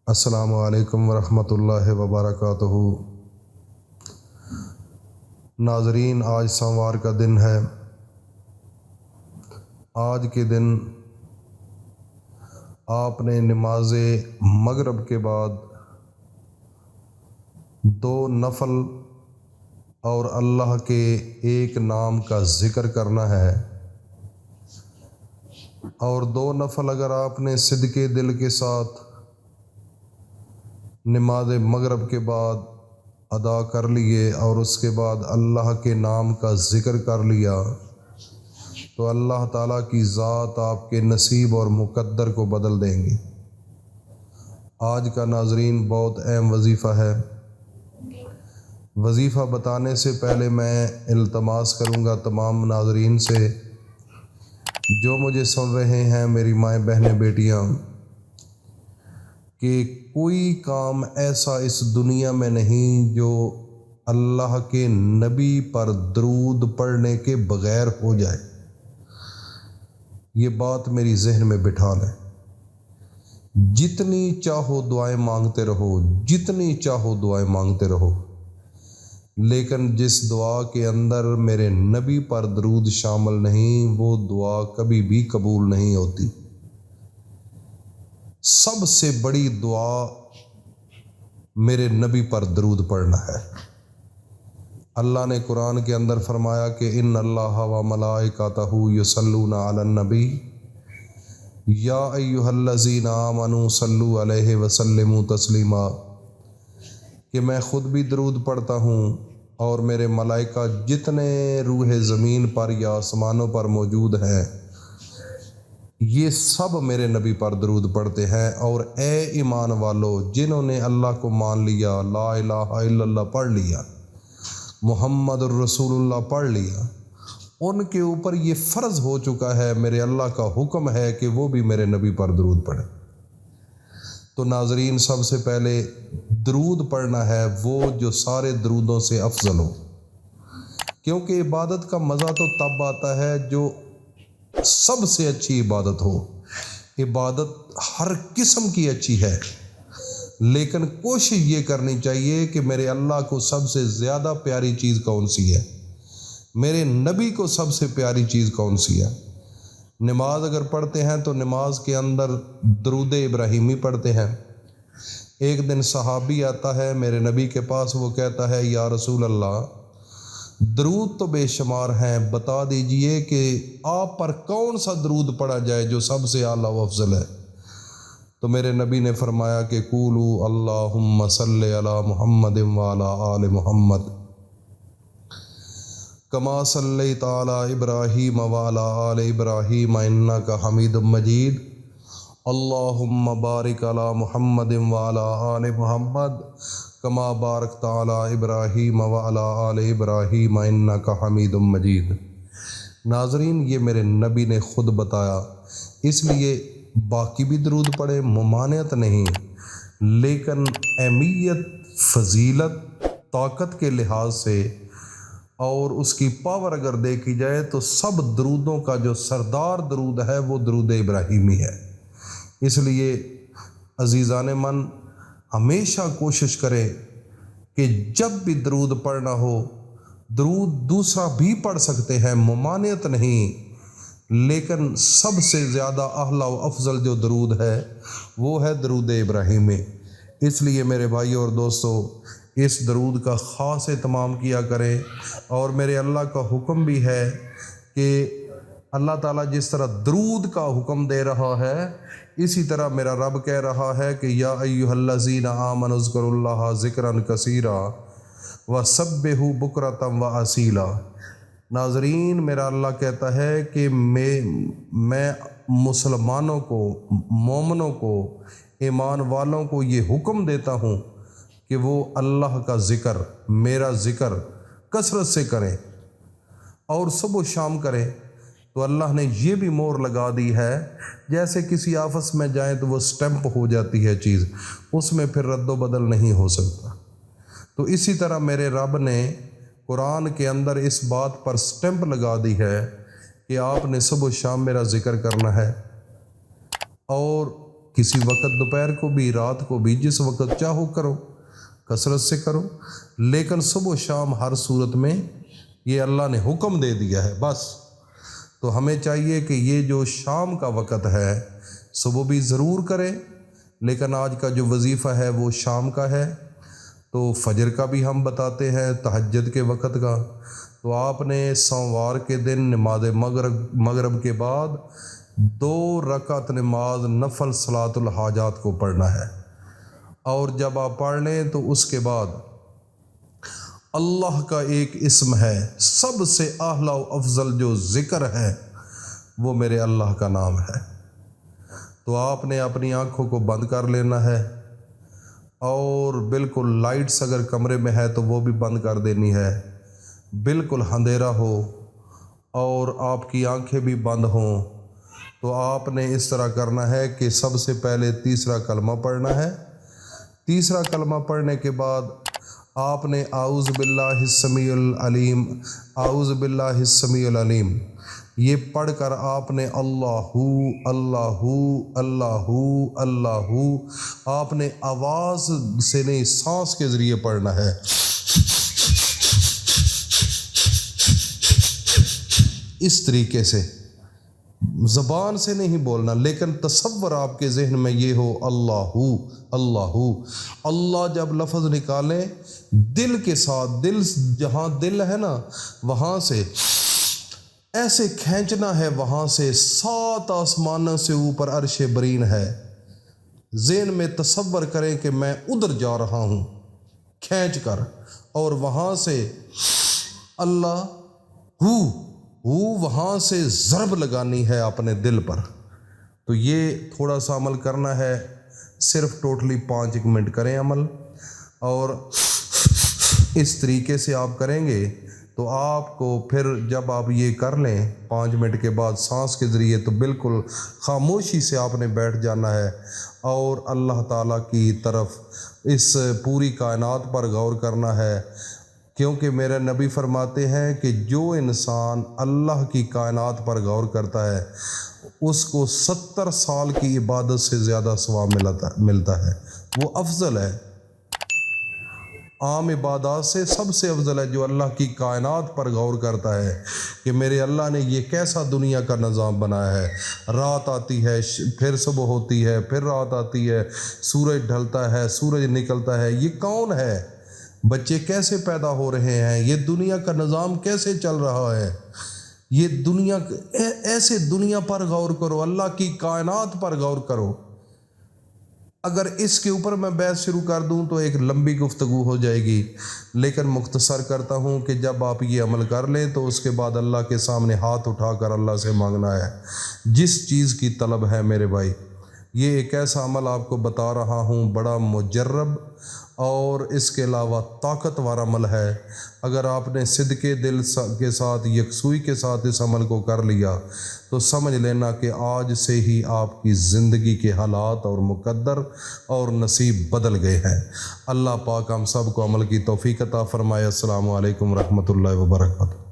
السلام علیکم ورحمۃ اللہ وبرکاتہ۔ ناظرین، آج سوموار کا دن ہے۔ آج کے دن آپ نے نماز مغرب کے بعد 2 نفل اور اللہ کے ایک نام کا ذکر کرنا ہے، اور 2 نفل اگر آپ نے صدقے دل کے ساتھ نماز مغرب کے بعد ادا کر لیے اور اس کے بعد اللہ کے نام کا ذکر کر لیا تو اللہ تعالیٰ کی ذات آپ کے نصیب اور مقدر کو بدل دیں گے۔ آج کا ناظرین بہت اہم وظیفہ ہے۔ وظیفہ بتانے سے پہلے میں التماس کروں گا تمام ناظرین سے جو مجھے سن رہے ہیں، میری مائیں بہنیں بیٹیاں، کہ کوئی کام ایسا اس دنیا میں نہیں جو اللہ کے نبی پر درود پڑھنے کے بغیر ہو جائے۔ یہ بات میری ذہن میں بٹھا لیں۔ جتنی چاہو دعائیں مانگتے رہو، جتنی چاہو دعائیں مانگتے رہو، لیکن جس دعا کے اندر میرے نبی پر درود شامل نہیں، وہ دعا کبھی بھی قبول نہیں ہوتی۔ سب سے بڑی دعا میرے نبی پر درود پڑھنا ہے۔ اللہ نے قرآن کے اندر فرمایا کہ ان اللہ و ملائکتہ یصلون علی النبی یا ایھا الذین آمنوا صلوا علیہ وسلموا تسلیما، کہ میں خود بھی درود پڑھتا ہوں اور میرے ملائکہ جتنے روح زمین پر یا آسمانوں پر موجود ہیں یہ سب میرے نبی پر درود پڑھتے ہیں۔ اور اے ایمان والو، جنہوں نے اللہ کو مان لیا، لا الہ الا اللہ پڑھ لیا، محمد الرسول اللہ پڑھ لیا، ان کے اوپر یہ فرض ہو چکا ہے، میرے اللہ کا حکم ہے کہ وہ بھی میرے نبی پر درود پڑھیں۔ تو ناظرین، سب سے پہلے درود پڑھنا ہے وہ جو سارے درودوں سے افضل ہو، کیونکہ عبادت کا مزہ تو تب آتا ہے جو سب سے اچھی عبادت ہو۔ عبادت ہر قسم کی اچھی ہے، لیکن کوشش یہ کرنی چاہیے کہ میرے اللہ کو سب سے زیادہ پیاری چیز کون سی ہے، میرے نبی کو سب سے پیاری چیز کون سی ہے۔ نماز اگر پڑھتے ہیں تو نماز کے اندر درود ابراہیمی پڑھتے ہیں۔ ایک دن صحابی آتا ہے میرے نبی کے پاس، وہ کہتا ہے یا رسول اللہ، درود تو بے شمار ہیں، بتا دیجئے کہ آپ پر کون سا درود پڑھا جائے جو سب سے اعلیٰ و افضل ہے۔ تو میرے نبی نے فرمایا کہ قولوا اللہم صلی علی محمد وعلی آل محمد کما صلیت علی ابراہیم وعلی آل ابراہیم انک حمید مجید، اللہم بارک علی محمد وعلی آل محمد کما بارکت علی ابراہیم وعلی آل ابراہیم انک حمید مجید۔ ناظرین، یہ میرے نبی نے خود بتایا، اس لیے باقی بھی درود پڑھیں، ممانعت نہیں، لیکن اہمیت، فضیلت، طاقت کے لحاظ سے اور اس کی پاور اگر دیکھی جائے تو سب درودوں کا جو سردار درود ہے وہ درود ابراہیمی ہے۔ اس لیے عزیزان من، ہمیشہ کوشش کریں کہ جب بھی درود پڑھنا ہو، درود دوسرا بھی پڑھ سکتے ہیں، ممانعت نہیں، لیکن سب سے زیادہ اعلیٰ و افضل جو درود ہے وہ ہے درود ابراہیمی۔ اس لیے میرے بھائی اور دوستو، اس درود کا خاص اہتمام کیا کریں، اور میرے اللہ کا حکم بھی ہے کہ اللہ تعالیٰ جس طرح درود کا حکم دے رہا ہے، اسی طرح میرا رب کہہ رہا ہے کہ یا ایھا الذین آمنوا اذکروا اللہ ذکرا کثیرا وسبحوا بکرۃ واصیلا۔ ناظرین، میرا اللہ کہتا ہے کہ میں مسلمانوں کو، مومنوں کو، ایمان والوں کو یہ حکم دیتا ہوں کہ وہ اللہ کا ذکر، میرا ذکر کثرت سے کریں اور صبح و شام کریں۔ تو اللہ نے یہ بھی مہر لگا دی ہے، جیسے کسی آفس میں جائیں تو وہ سٹیمپ ہو جاتی ہے چیز، اس میں پھر رد و بدل نہیں ہو سکتا۔ تو اسی طرح میرے رب نے قرآن کے اندر اس بات پر سٹیمپ لگا دی ہے کہ آپ نے صبح و شام میرا ذکر کرنا ہے، اور کسی وقت دوپہر کو بھی، رات کو بھی، جس وقت چاہو کرو، کثرت سے کرو، لیکن صبح و شام ہر صورت میں یہ اللہ نے حکم دے دیا ہے بس۔ تو ہمیں چاہیے کہ یہ جو شام کا وقت ہے صبح بھی ضرور کریں، لیکن آج کا جو وظیفہ ہے وہ شام کا ہے۔ تو فجر کا بھی ہم بتاتے ہیں، تہجد کے وقت کا۔ تو آپ نے سوموار کے دن نماز مغرب کے بعد 2 رکعت نماز نفل صلاۃ الحاجات کو پڑھنا ہے، اور جب آپ پڑھ لیں تو اس کے بعد اللہ کا ایک اسم ہے، سب سے اعلیٰ و افضل جو ذکر ہے وہ میرے اللہ کا نام ہے۔ تو آپ نے اپنی آنکھوں کو بند کر لینا ہے، اور بالکل لائٹس اگر کمرے میں ہے تو وہ بھی بند کر دینی ہے، بالکل اندھیرا ہو اور آپ کی آنکھیں بھی بند ہوں۔ تو آپ نے اس طرح کرنا ہے کہ سب سے پہلے تیسرا کلمہ پڑھنا ہے۔ تیسرا کلمہ پڑھنے کے بعد آپ نے اعوذ باللہ السمیع العلیم، اعوذ باللہ السمیع العلیم یہ پڑھ کر آپ نے اللہ اللہ اللہ اللہ آپ نے آواز سے نہیں، سانس کے ذریعے پڑھنا ہے۔ اس طریقے سے زبان سے نہیں بولنا، لیکن تصور آپ کے ذہن میں یہ ہو اللہ اللہ اللہ جب لفظ نکالیں دل کے ساتھ، دل جہاں دل ہے نا وہاں سے ایسے کھینچنا ہے، وہاں سے 7 آسمانوں سے اوپر عرش برین ہے، ذہن میں تصور کریں کہ میں ادھر جا رہا ہوں کھینچ کر، اور وہاں سے اللہ وہاں سے ضرب لگانی ہے اپنے دل پر۔ تو یہ تھوڑا سا عمل کرنا ہے، صرف ٹوٹلی 5 منٹ کریں عمل، اور اس طریقے سے آپ کریں گے تو آپ کو پھر جب آپ یہ کر لیں 5 منٹ کے بعد سانس کے ذریعے، تو بالکل خاموشی سے آپ نے بیٹھ جانا ہے اور اللہ تعالیٰ کی طرف اس پوری کائنات پر غور کرنا ہے، کیونکہ میرے نبی فرماتے ہیں کہ جو انسان اللہ کی کائنات پر غور کرتا ہے اس کو 70 سال کی عبادت سے زیادہ ثواب ملتا ہے۔ وہ افضل ہے، عام عبادات سے سب سے افضل ہے جو اللہ کی کائنات پر غور کرتا ہے کہ میرے اللہ نے یہ کیسا دنیا کا نظام بنایا ہے۔ رات آتی ہے، پھر صبح ہوتی ہے، پھر رات آتی ہے، سورج ڈھلتا ہے، سورج نکلتا ہے، یہ کون ہے؟ بچے کیسے پیدا ہو رہے ہیں؟ یہ دنیا کا نظام کیسے چل رہا ہے؟ یہ دنیا ایسے دنیا پر غور کرو، اللہ کی کائنات پر غور کرو۔ اگر اس کے اوپر میں بحث شروع کر دوں تو ایک لمبی گفتگو ہو جائے گی، لیکن مختصر کرتا ہوں کہ جب آپ یہ عمل کر لیں تو اس کے بعد اللہ کے سامنے ہاتھ اٹھا کر اللہ سے مانگنا ہے جس چیز کی طلب ہے۔ میرے بھائی، یہ ایک ایسا عمل آپ کو بتا رہا ہوں، بڑا مجرب اور اس کے علاوہ طاقتور عمل ہے۔ اگر آپ نے صدقے دل کے ساتھ، یکسوئی کے ساتھ اس عمل کو کر لیا تو سمجھ لینا کہ آج سے ہی آپ کی زندگی کے حالات اور مقدر اور نصیب بدل گئے ہیں۔ اللہ پاک ہم سب کو عمل کی توفیق عطا فرمائے۔ السلام علیکم ورحمۃ اللہ وبرکاتہ۔